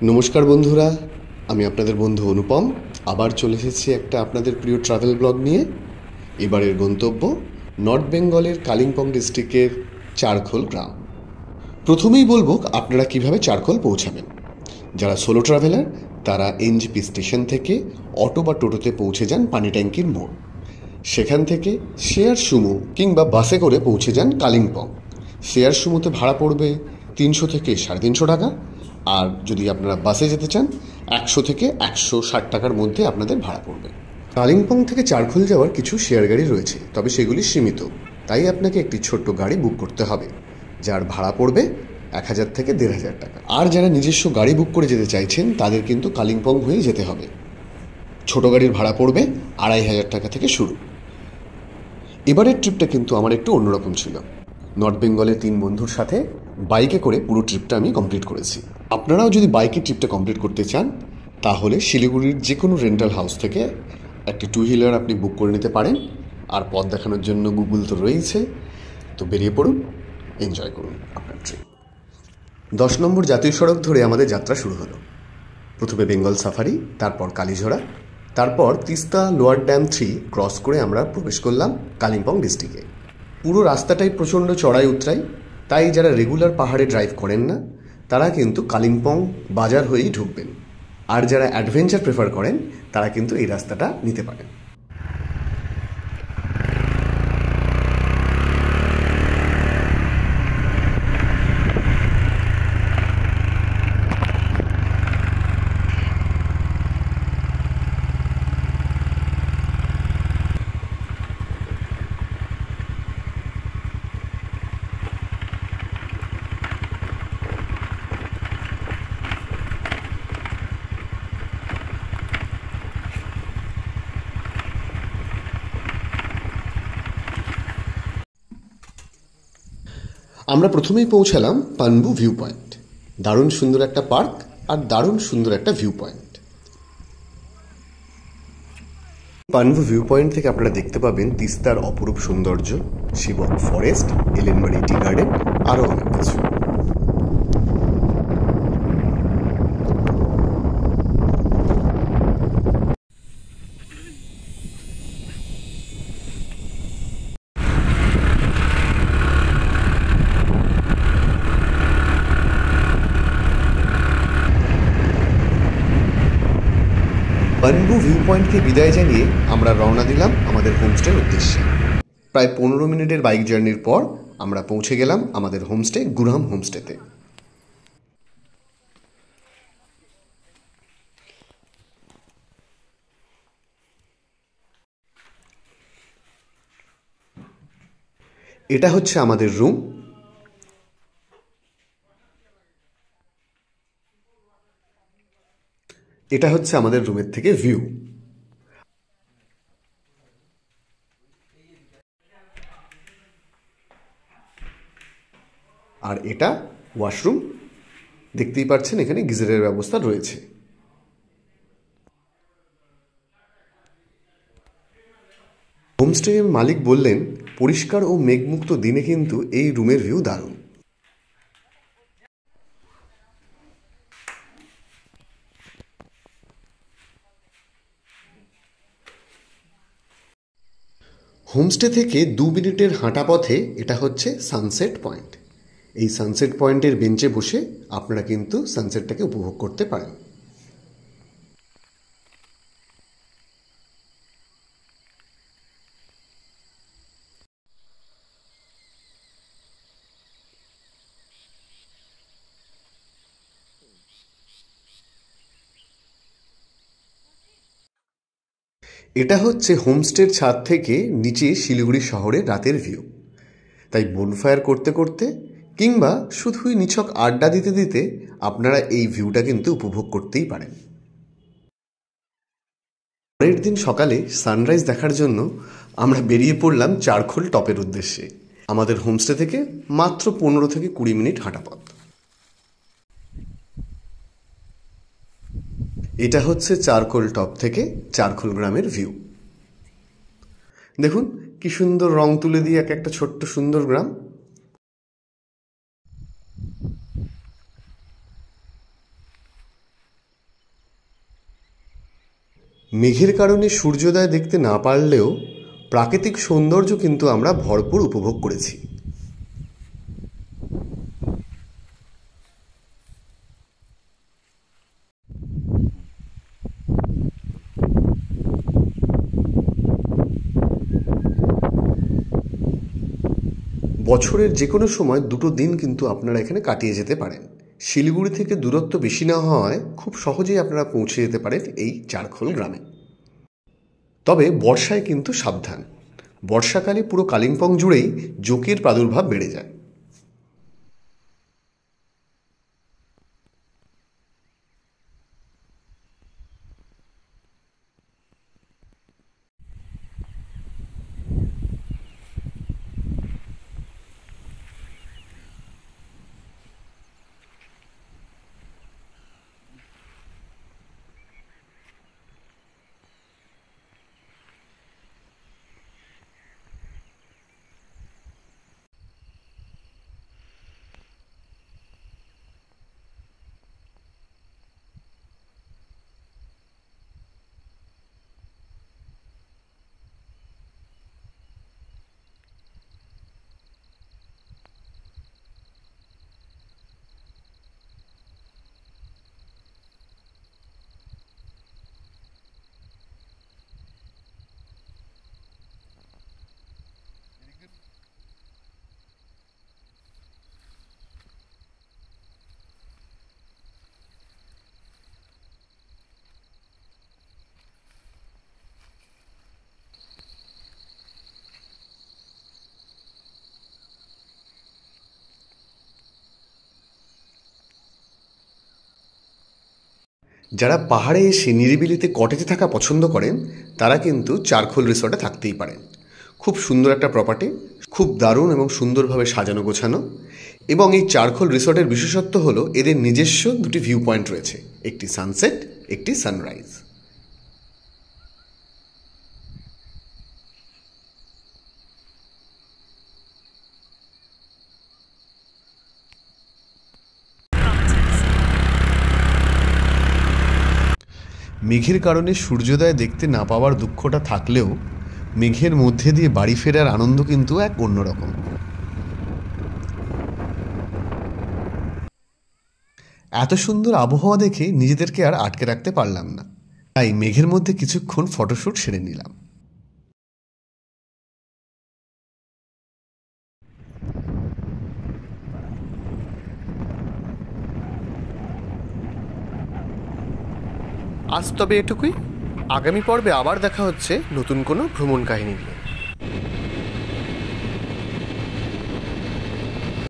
নমস্কার বন্ধুরা, আমি আপনাদের বন্ধু অনুপম আবার চলে এসেছি একটা আপনাদের প্রিয় ট্রাভেল ব্লগ নিয়ে। এবারের গন্তব্য নর্থ বেঙ্গলের কালিম্পং ডিস্ট্রিক্টের চারখোল গ্রাম। প্রথমেই বলবো আপনারা কিভাবে চারখোল পৌঁছাবেন। যারা সোলো ট্রাভেলার তারা এনজিপি স্টেশন থেকে অটো বা টোটোতে পৌঁছে যান পানি ট্যাঙ্কির মোড়। সেখান থেকে শেয়ার সুমো কিংবা বাসে করে পৌঁছে যান কালিম্পং। শেয়ার সুমোতে ভাড়া পড়বে 300 থেকে 350 টাকা, আর যদি আপনারা বাসে যেতে চান 100 থেকে 160 টাকার মধ্যে আপনাদের ভাড়া পড়বে। কালিম্পং থেকে চারখোল যাওয়ার কিছু শেয়ার গাড়ি রয়েছে, তবে সেগুলি সীমিত, তাই আপনাকে একটি ছোট্ট গাড়ি বুক করতে হবে, যার ভাড়া পড়বে 1000 থেকে 1500 টাকা। আর যারা নিজস্ব গাড়ি বুক করে যেতে চাইছেন তাদের কিন্তু কালিম্পং হয়ে যেতে হবে। ছোট গাড়ির ভাড়া পড়বে 2500 টাকা থেকে শুরু। এবারের ট্রিপটা কিন্তু আমার একটু অন্যরকম ছিল। নর্থ বেঙ্গলের 3 বন্ধুর সাথে বাইকে করে পুরো ট্রিপটা আমি কমপ্লিট করেছি। আপনারাও যদি বাইকের ট্রিপটা কমপ্লিট করতে চান তাহলে শিলিগুড়ির যে কোনো রেন্টাল হাউস থেকে একটি 2 হুইলার আপনি বুক করে নিতে পারেন। আর পথ দেখানোর জন্য গুগল তো রয়েছে, তো বেরিয়ে পড়ুন, এনজয় করুন আপনার ট্রিপ। 10 নম্বর জাতীয় সড়ক ধরে আমাদের যাত্রা শুরু হলো। প্রথমে বেঙ্গল সাফারি, তারপর কালীঝোড়া, তারপর তিস্তা লোয়ার ড্যাম 3 ক্রস করে আমরা প্রবেশ করলাম কালিম্পং ডিস্ট্রিক্টে। পুরো রাস্তাটাই প্রচণ্ড চড়াই উতরাই, তাই যারা রেগুলার পাহাড়ে ড্রাইভ করেন না তারা কিন্তু কালিম্পং বাজার হয়েই ঢুকবেন, আর যারা অ্যাডভেঞ্চার প্রেফার করেন তারা কিন্তু এই রাস্তাটা নিতে পারেন। আমরা প্রথমেই পৌঁছালাম পানবু ভিউ পয়েন্ট। দারুণ সুন্দর একটা পার্ক আর দারুণ সুন্দর একটা ভিউ পয়েন্ট। পানবু ভিউ পয়েন্ট থেকে আপনারা দেখতে পাবেন তিস্তার অপরূপ সৌন্দর্য, শিবক ফরেস্ট, এলেনবাড়ি টি গার্ডেন, আরও অনেক কিছু। পানবু ভিউ পয়েন্টকে বিদায় জানিয়ে আমরা রওনা দিলাম আমাদের হোমস্টের উদ্দেশ্যে। প্রায় 15 মিনিটের বাইক জার্নির পর আমরা পৌঁছে গেলাম আমাদের হোমস্টে গুরহাম হোমস্টেতে। এটা হচ্ছে আমাদের রুম। এটা হচ্ছে আমাদের রুমের থেকে ভিউ। আর এটা ওয়াশরুম, দেখতেই পাচ্ছেন এখানে গিজারের ব্যবস্থা রয়েছে। হোমস্টের মালিক বললেন পরিষ্কার ও মেঘমুক্ত দিনে কিন্তু এই রুমের ভিউ দারুণ। হোমস্টে থেকে 2 মিনিটের হাঁটা পথে এটা হচ্ছে সানসেট পয়েন্ট। এই সানসেট পয়েন্টের বেঞ্চে বসে আপনারা কিন্তু সানসেটটাকে উপভোগ করতে পারেন। এটা হচ্ছে হোমস্টের ছাদ থেকে নিচে শিলিগুড়ি শহরের রাতের ভিউ। তাই বনফায়ার করতে করতে কিংবা শুধুই নিছক আড্ডা দিতে দিতে আপনারা এই ভিউটা কিন্তু উপভোগ করতেই পারেন। পরের দিন সকালে সানরাইজ দেখার জন্য আমরা বেরিয়ে পড়লাম চারখোল টপের উদ্দেশ্যে। আমাদের হোমস্টে থেকে মাত্র 15 থেকে 20 মিনিট হাঁটা পথ। এটা হচ্ছে চারখোল টপ থেকে চারখোল গ্রামের ভিউ। দেখুন কি সুন্দর রং তুলে দিয়ে একটা ছোট্ট সুন্দর গ্রাম। মেঘের কারণে সূর্যোদয় দেখতে না পারলেও প্রাকৃতিক সৌন্দর্য কিন্তু আমরা ভরপুর উপভোগ করেছি। বছরের যে কোনো সময় দুটো দিন কিন্তু আপনারা এখানে কাটিয়ে যেতে পারেন। শিলিগুড়ি থেকে দূরত্ব বেশি না হওয়ায় খুব সহজেই আপনারা পৌঁছে যেতে পারেন এই চারখোল গ্রামে। তবে বর্ষায় কিন্তু সাবধান, বর্ষাকালে পুরো কালিম্পং জুড়েই জোঁকের প্রাদুর্ভাব বেড়ে যায়। যারা পাহাড়ে এসে নিরিবিলিতে কটেজে থাকা পছন্দ করেন তারা কিন্তু চারখোল রিসর্টে থাকতেই পারেন। খুব সুন্দর একটা প্রপার্টি, খুব দারুণ এবং সুন্দরভাবে সাজানো গোছানো। এবং এই চারখোল রিসর্টের বিশেষত্ব হলো এদের নিজস্ব দুটি ভিউ পয়েন্ট রয়েছে, একটি সানসেট, একটি সানরাইজ। মেঘের কারণে সূর্যোদয় দেখতে না পাওয়ার দুঃখটা থাকলেও মেঘের মধ্যে দিয়ে বাড়ি ফেরার আনন্দ কিন্তু এক অন্যরকম। এত সুন্দর আবহাওয়া দেখে নিজেদেরকে আর আটকে রাখতে পারলাম না, তাই মেঘের মধ্যে কিছুক্ষণ ফটোশ্যুট সেরে নিলাম। আজ তবে এটুকুই। আগামী পর্বে আবার দেখা হচ্ছে নতুন কোনো ভ্রমণ কাহিনী নিয়ে।